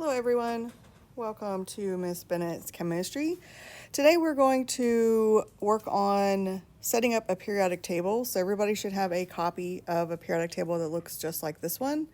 Hello everyone, welcome to Miss Bennett's Chemistry. Today we're going to work on setting up a periodic table. So everybody should have a copy of a periodic table that looks just like this one.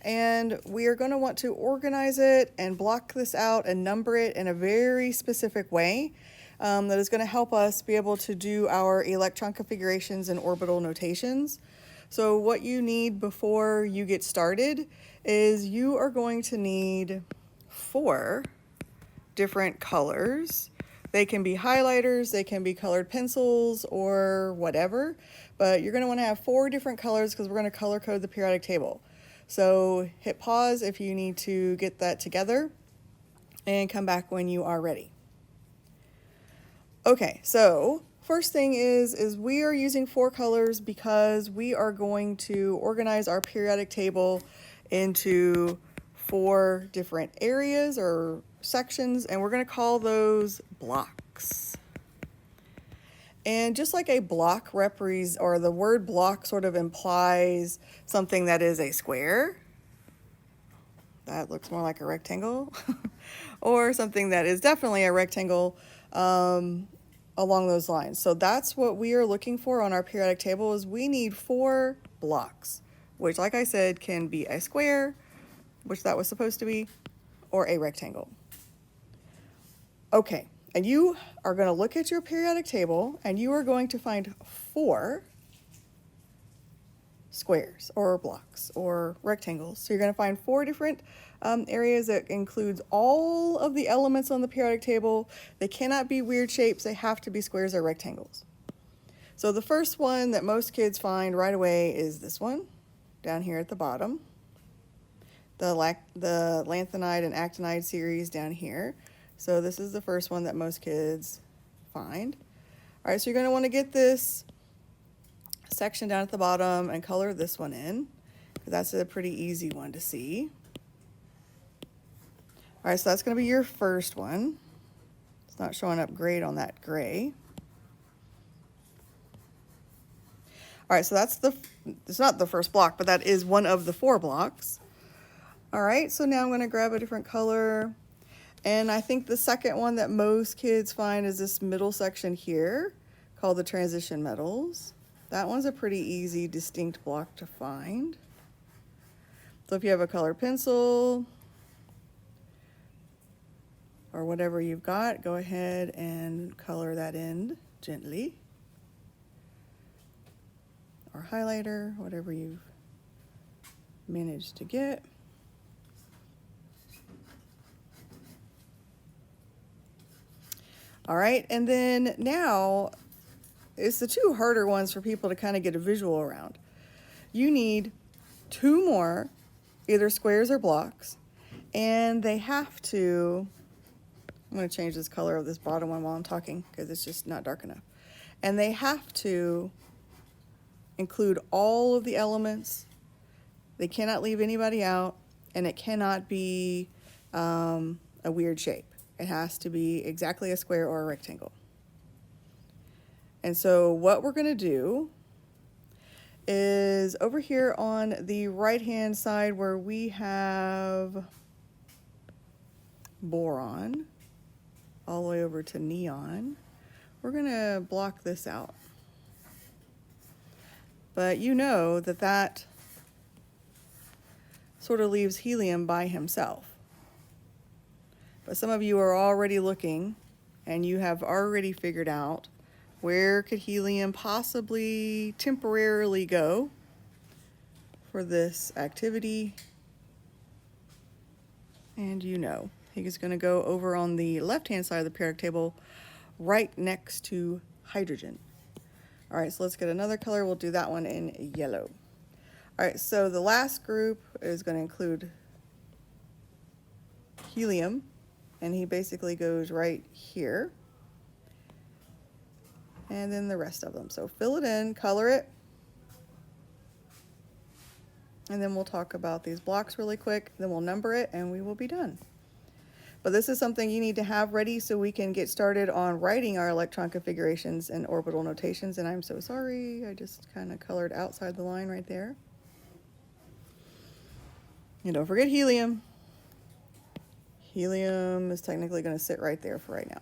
And we are going to want to organize it and block this out and number it in a very specific way that is going to help us be able to do our electron configurations and orbital notations. So what you need before you get started is you are going to need 4 different colors. They can be highlighters, they can be colored pencils or whatever, but you're going to want to have 4 different colors because we're going to color code the periodic table. So hit pause if you need to get that together and come back when you are ready. Okay, so first thing is we are using 4 colors because we are going to organize our periodic table into 4 different areas or sections, and we're going to call those blocks. And just like a block or the word block sort of implies something that is a square, that looks more like a rectangle, or something that is definitely a rectangle, along those lines. So that's what we are looking for on our periodic table is we need 4 blocks, which like I said can be a square, which that was supposed to be, or a rectangle. Okay, and you are going to look at your periodic table and you are going to find 4 squares or blocks or rectangles. So you're going to find 4 different areas that includes all of the elements on the periodic table. They cannot be weird shapes. They have to be squares or rectangles. So the first one that most kids find right away is this one down here at the bottom. The lanthanide and actinide series down here. So this is the first one that most kids find. All right, so you're going to want to get this section down at the bottom and color this one in, because that's a pretty easy one to see. All right, so that's going to be your first one. It's not showing up great on that gray. All right, so it's not the first block, but that is one of the 4 blocks. All right, so now I'm going to grab a different color. And I think the second one that most kids find is this middle section here called the transition metals. That one's a pretty easy, distinct block to find. So if you have a colored pencil or whatever you've got, go ahead and color that in gently. Or highlighter, whatever you've managed to get. All right, and then now it's the 2 harder ones for people to kind of get a visual around. You need 2 more, either squares or blocks, and they have to, I'm going to change this color of this bottom one while I'm talking because it's just not dark enough. And they have to include all of the elements. They cannot leave anybody out, and it cannot be a weird shape. It has to be exactly a square or a rectangle. And so what we're going to do is over here on the right-hand side where we have boron all the way over to neon, we're going to block this out. But you know that that sort of leaves helium by himself. But some of you are already looking and you have already figured out where could helium possibly temporarily go for this activity. And you know, he's going to go over on the left-hand side of the periodic table right next to hydrogen. All right, so let's get another color. We'll do that one in yellow. All right, so the last group is going to include helium, and he basically goes right here. And then the rest of them. So fill it in, color it, and then we'll talk about these blocks really quick. Then we'll number it, and we will be done. But this is something you need to have ready so we can get started on writing our electron configurations and orbital notations. And I'm so sorry, I just kind of colored outside the line right there. And don't forget helium. Helium is technically going to sit right there for right now.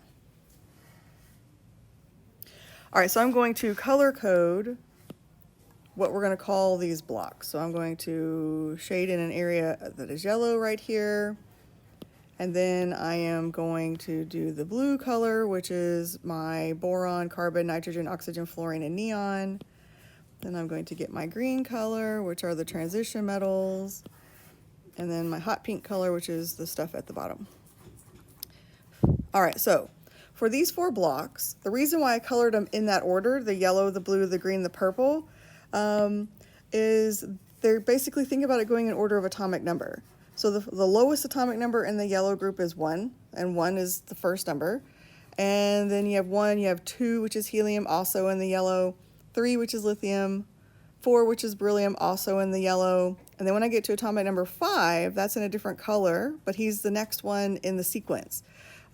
All right, so I'm going to color code what we're going to call these blocks. So I'm going to shade in an area that is yellow right here. And then I am going to do the blue color, which is my boron, carbon, nitrogen, oxygen, fluorine, and neon. Then I'm going to get my green color, which are the transition metals. And then my hot pink color, which is the stuff at the bottom. All right, so for these 4 blocks, the reason why I colored them in that order, the yellow, the blue, the green, the purple, is they're basically, think about it going in order of atomic number. So the lowest atomic number in the yellow group is 1, and 1 is the first number. And then you have 1, you have 2, which is helium, also in the yellow, 3, which is lithium, 4, which is beryllium, also in the yellow. And then when I get to atomic number 5, that's in a different color, but he's the next one in the sequence.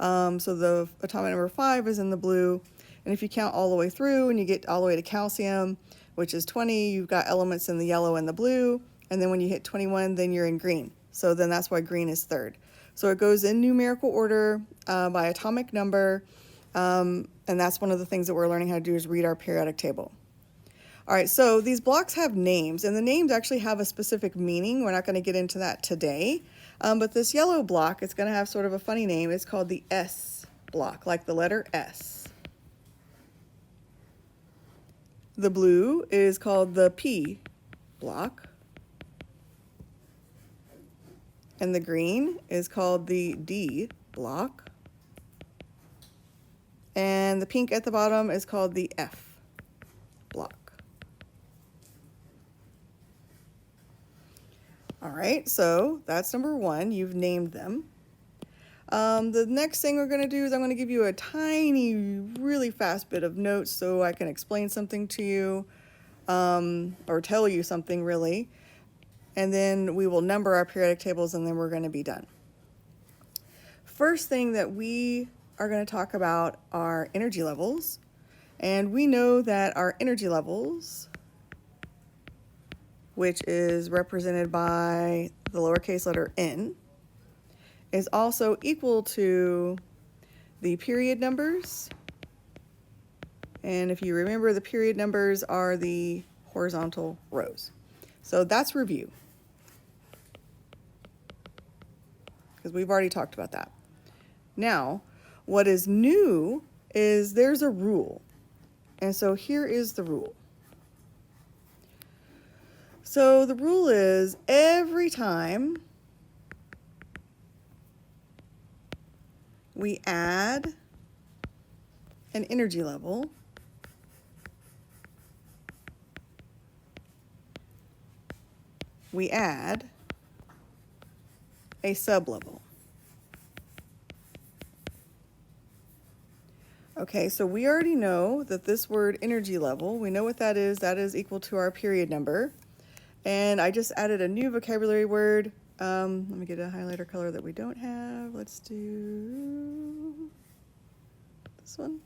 So the atomic number 5 is in the blue. And if you count all the way through and you get all the way to calcium, which is 20, you've got elements in the yellow and the blue. And then when you hit 21, then you're in green. So then that's why green is third. So it goes in numerical order by atomic number. And that's one of the things that we're learning how to do is read our periodic table. All right, so these blocks have names, and the names actually have a specific meaning. We're not going to get into that today. But this yellow block, it's going to have sort of a funny name. It's called the S block, like the letter S. The blue is called the P block. And the green is called the D block. And the pink at the bottom is called the F block. All right, so that's number 1. You've named them. The next thing we're going to do is I'm going to give you a tiny, really fast bit of notes so I can explain something to you, or tell you something really. And then we will number our periodic tables, and then we're going to be done. First thing that we are going to talk about are energy levels. And we know that our energy levels, which is represented by the lowercase letter n, is also equal to the period numbers. And if you remember, the period numbers are the horizontal rows. So that's review, because we've already talked about that. Now, what is new is there's a rule. And so here is the rule. So the rule is every time we add an energy level, we add a sublevel. Okay, so we already know that this word energy level, we know what that is equal to our period number. And I just added a new vocabulary word. Let me get a highlighter color that we don't have. Let's do this one.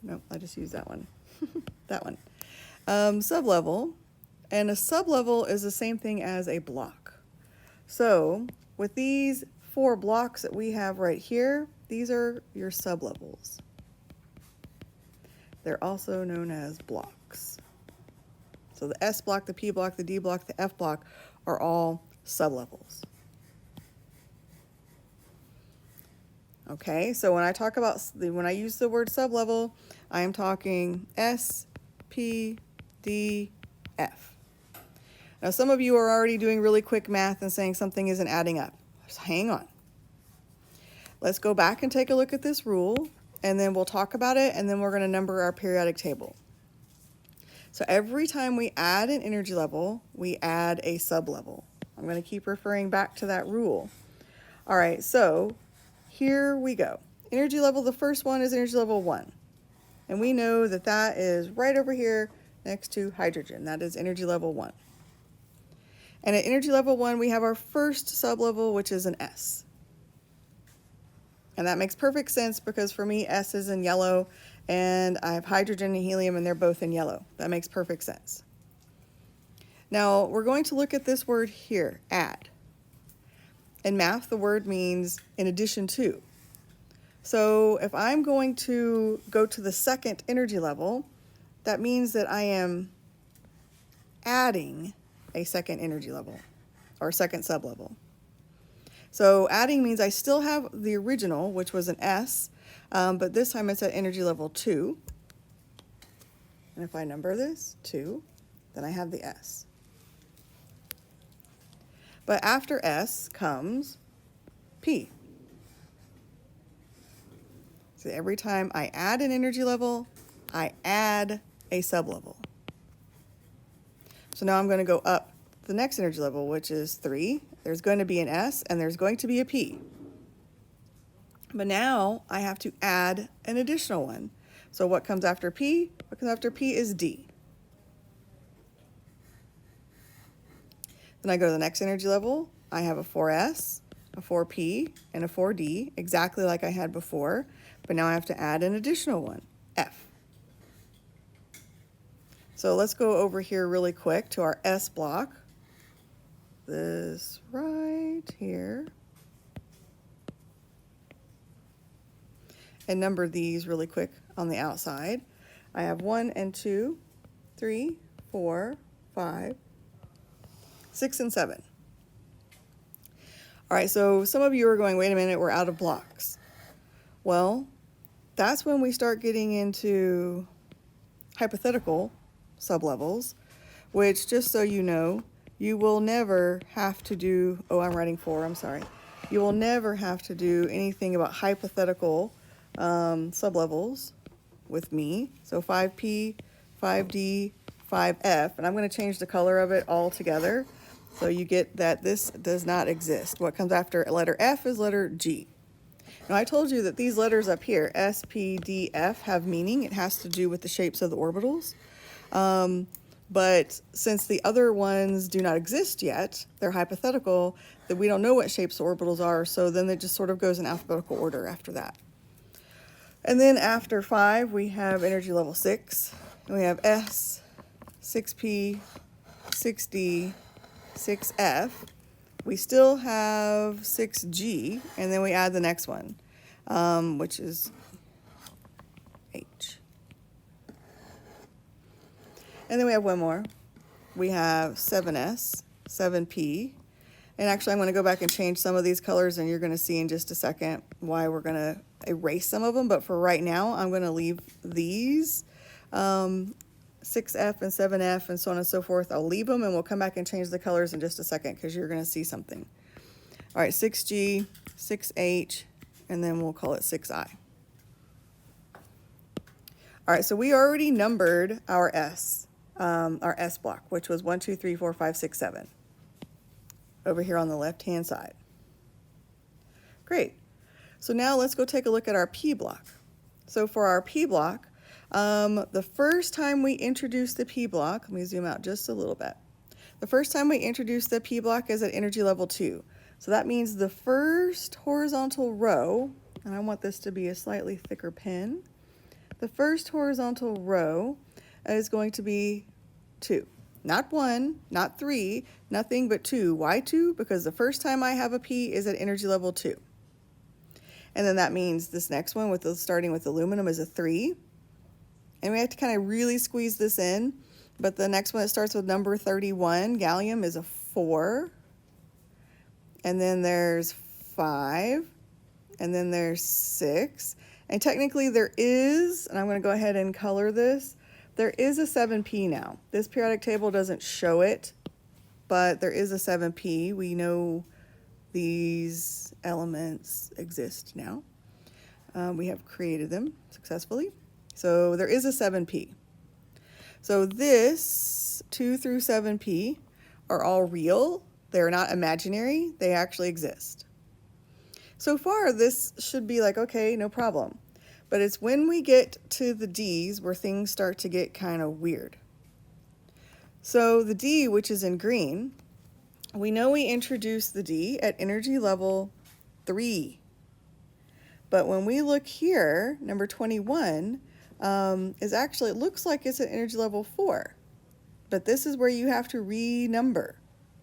No, I just used that one. That one. Sublevel. And a sublevel is the same thing as a block. So with these 4 blocks that we have right here, these are your sublevels. They're also known as blocks. So the S block, the P block, the D block, the F block are all sublevels. Okay, so when I talk about, when I use the word sublevel, I am talking S, P, D, F. Now some of you are already doing really quick math and saying something isn't adding up. Just hang on. Let's go back and take a look at this rule, and then we'll talk about it, and then we're going to number our periodic table. So every time we add an energy level, we add a sublevel. I'm going to keep referring back to that rule. All right, so here we go. Energy level, the first one is energy level 1. And we know that that is right over here next to hydrogen. That is energy level 1. And at energy level 1, we have our first sublevel, which is an S. And that makes perfect sense because for me, S is in yellow, and I have hydrogen and helium, and they're both in yellow. That makes perfect sense. Now, we're going to look at this word here, add. In math, the word means in addition to. So if I'm going to go to the second energy level, that means that I am adding a second energy level or second sublevel. So adding means I still have the original, which was an S, but this time it's at energy level 2. And if I number this 2, then I have the S. But after S comes P. So every time I add an energy level, I add a sublevel. So now I'm going to go up the next energy level, which is 3. There's going to be an S and there's going to be a P. But now I have to add an additional one. So what comes after P? What comes after P is D. Then I go to the next energy level. I have a 4S, a 4P, and a 4D, exactly like I had before. But now I have to add an additional one, F. So let's go over here really quick to our S block. This right here. And number these really quick on the outside. I have 1 and 2, 3, 4, 5, 6, and 7. All right, so some of you are going, wait a minute, we're out of blocks. Well, that's when we start getting into hypothetical sublevels, which, just so you know, you will never have to do, oh, I'm writing 4, I'm sorry. You will never have to do anything about hypothetical sublevels with me. So 5P, 5D, 5F, and I'm going to change the color of it all together so you get that this does not exist. What comes after letter F is letter G. Now I told you that these letters up here, S, P, D, F, have meaning. It has to do with the shapes of the orbitals. But since the other ones do not exist yet, they're hypothetical, that we don't know what shapes the orbitals are, so then it just sort of goes in alphabetical order after that. And then after 5, we have energy level 6, and we have S, 6P, 6D, 6F. We still have 6G, and then we add the next one, which is H. And then we have one more. We have 7S, 7P. And actually, I'm going to go back and change some of these colors, and you're going to see in just a second why we're going to erase some of them. But for right now, I'm going to leave these 6F and 7F and so on and so forth. I'll leave them, and we'll come back and change the colors in just a second because you're going to see something. All right, 6G, 6H, and then we'll call it 6I. All right, so we already numbered our S block, which was 1, 2, 3, 4, 5, 6, 7. Over here on the left-hand side. Great. So now let's go take a look at our P block. So for our P block, the first time we introduce the P block, let me zoom out just a little bit. The first time we introduce the P block is at energy level 2. So that means the first horizontal row, and I want this to be a slightly thicker pen, the first horizontal row is going to be 2. Not 1, not 3, nothing but 2. Why 2? Because the first time I have a P is at energy level 2. And then that means this next one, starting with aluminum, is a 3. And we have to kind of really squeeze this in. But the next one that starts with number 31, gallium, is a 4. And then there's 5. And then there's 6. And technically there is, and I'm going to go ahead and color this, there is a 7P now. This periodic table doesn't show it, but there is a 7P. We know these elements exist now. We have created them successfully. So there is a 7P. So this 2 through 7P are all real. They're not imaginary. They actually exist. So far, this should be like, okay, no problem. But it's when we get to the D's where things start to get kind of weird. So the D, which is in green, we know we introduced the D at energy level 3. But when we look here, number 21 is actually, it looks like it's at energy level 4. But this is where you have to renumber.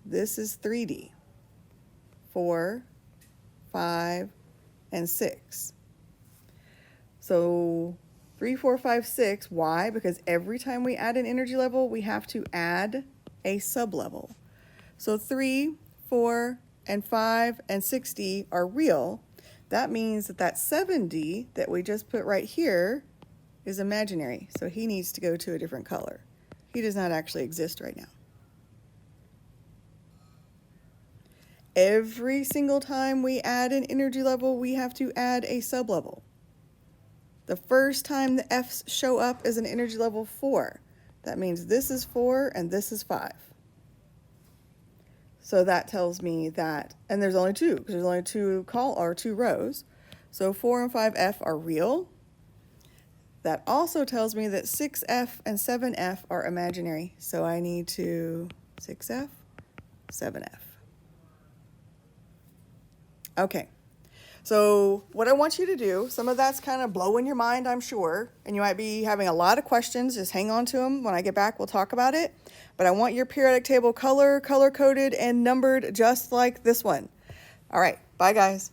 This is 3D. 4, 5, and 6. So 3, 4, 5, 6. Why? Because every time we add an energy level, we have to add a sublevel. So 3, 4, and 5, and 60 are real. That means that that 70 that we just put right here is imaginary. So he needs to go to a different color. He does not actually exist right now. Every single time we add an energy level, we have to add a sublevel. The first time the F's show up is an energy level 4. That means this is 4 and this is 5. So that tells me that, and there's only 2, because there's only 2 rows. So 4 and 5F are real. That also tells me that 6F and 7F are imaginary. So I need to 6F, 7F. Okay. So what I want you to do, some of that's kind of blowing your mind, I'm sure, and you might be having a lot of questions. Just hang on to them. When I get back, we'll talk about it. But I want your periodic table color-coded, and numbered just like this one. All right. Bye, guys.